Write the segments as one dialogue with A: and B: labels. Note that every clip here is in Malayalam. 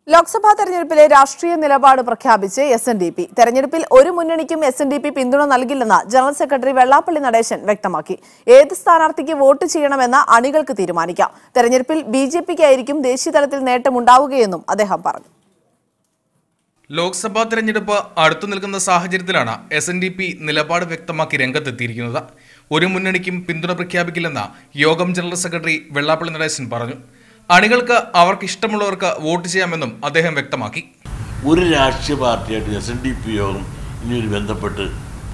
A: ലോക്സഭാ തെരഞ്ഞെടുപ്പിലെ രാഷ്ട്രീയ നിലപാട് പ്രഖ്യാപിച്ച് എസ്.എൻ.ഡി.പി. തെരഞ്ഞെടുപ്പിൽ ഒരു മുന്നണിക്കും എസ്.എൻ.ഡി.പി. പിന്തുണ നൽകില്ലെന്ന് ജനറൽ സെക്രട്ടറി വെള്ളാപ്പള്ളി നടേശൻ വ്യക്തമാക്കി. ഏത് സ്ഥാനാർത്ഥിക്ക് വോട്ട് ചെയ്യണമെന്ന് അണികൾക്ക് തീരുമാനിക്കാം. തെരഞ്ഞെടുപ്പിൽ ബി.ജെ.പിക്കായിരിക്കും ദേശീയതലത്തിൽ നേട്ടമുണ്ടാവുകയെന്നും അദ്ദേഹം പറഞ്ഞു.
B: ലോക്സഭാ തെരഞ്ഞെടുപ്പ് അടുത്തു നിൽക്കുന്ന സാഹചര്യത്തിലാണ് എസ്.എൻ.ഡി.പി. നിലപാട് വ്യക്തമാക്കി രംഗത്തെത്തിയിരിക്കുന്നത്. ഒരു മുന്നണിക്കും പിന്തുണ പ്രഖ്യാപിക്കില്ലെന്ന് യോഗം ജനറൽ സെക്രട്ടറി വെള്ളാപ്പള്ളി നടേശൻ പറഞ്ഞു. അണികൾക്ക് അവർക്ക് ഇഷ്ടമുള്ളവർക്ക് വോട്ട് ചെയ്യാമെന്നും അദ്ദേഹം വ്യക്തമാക്കി.
C: ഒരു രാഷ്ട്രീയ പാർട്ടിയായിട്ട് എസ്.എൻ.ഡി.പി. യോഗം ഇനിയൊരു ബന്ധപ്പെട്ട്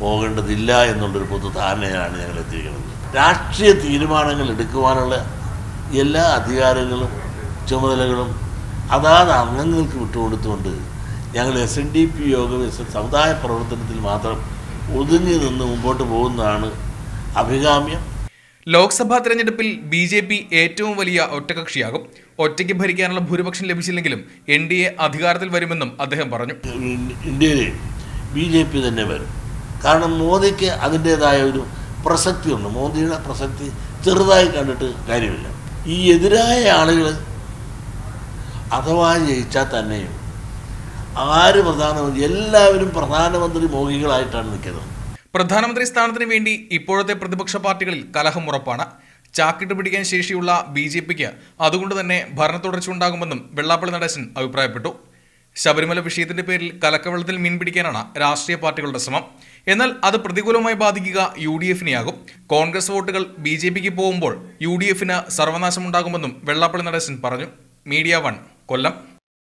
C: പോകേണ്ടതില്ല എന്നുള്ളൊരു പൊതു ധാരണയാണ് ഞങ്ങൾ എത്തിയിരിക്കുന്നത്. രാഷ്ട്രീയ തീരുമാനങ്ങൾ എടുക്കുവാനുള്ള എല്ലാ അധികാരങ്ങളും ചുമതലകളും അതാത് അംഗങ്ങൾക്ക് വിട്ടുകൊടുത്തുകൊണ്ട് ഞങ്ങൾ എസ്.എൻ.ഡി.പി. യോഗം സമുദായ പ്രവർത്തനത്തിൽ മാത്രം ഒതുങ്ങി നിന്ന് മുമ്പോട്ട് പോകുന്നതാണ് അഭികാമ്യം.
B: ലോക്സഭാ തെരഞ്ഞെടുപ്പിൽ ബി.ജെ.പി. ഏറ്റവും വലിയ ഒറ്റകക്ഷിയാകും. ഒറ്റയ്ക്ക് ഭരിക്കാനുള്ള ഭൂരിപക്ഷം ലഭിച്ചില്ലെങ്കിലും എൻ.ഡി.എ അധികാരത്തിൽ വരുമെന്നും അദ്ദേഹം പറഞ്ഞു.
C: ഇന്ത്യയിൽ ബി.ജെ.പി. തന്നെ വരും. കാരണം മോദിക്ക് അതിൻ്റേതായ ഒരു പ്രസക്തിയുണ്ട്. മോദിയുടെ പ്രസക്തി ചെറുതായി കണ്ടിട്ട് കാര്യമില്ല. ഈ എതിരായ ആളുകൾ അഥവാ ജയിച്ചാൽ തന്നെയും ആര് പ്രധാനമന്ത്രി, എല്ലാവരും പ്രധാനമന്ത്രി മോഹികളായിട്ടാണ് നിൽക്കുന്നത്.
B: പ്രധാനമന്ത്രി സ്ഥാനത്തിന് വേണ്ടി ഇപ്പോഴത്തെ പ്രതിപക്ഷ പാർട്ടികളിൽ കലഹം ഉറപ്പാണ്. ചാക്കിട്ട് പിടിക്കാൻ ശേഷിയുള്ള ബി.ജെ.പിക്ക് അതുകൊണ്ട് തന്നെ ഭരണ തുടർച്ച ഉണ്ടാകുമെന്നും വെള്ളാപ്പള്ളി നടേശൻ അഭിപ്രായപ്പെട്ടു. ശബരിമല വിഷയത്തിന്റെ പേരിൽ കലക്കവെള്ളത്തിൽ മീൻ പിടിക്കാനാണ് രാഷ്ട്രീയ പാർട്ടികളുടെ ശ്രമം. എന്നാൽ അത് പ്രതികൂലമായി ബാധിക്കുക യു.ഡി.എഫിനെയാകും. കോൺഗ്രസ് വോട്ടുകൾ ബി.ജെ.പിക്ക് പോകുമ്പോൾ യു.ഡി.എഫിന് സർവനാശമുണ്ടാകുമെന്നും വെള്ളാപ്പള്ളി നടേശൻ പറഞ്ഞു. മീഡിയ 1 കൊല്ലം.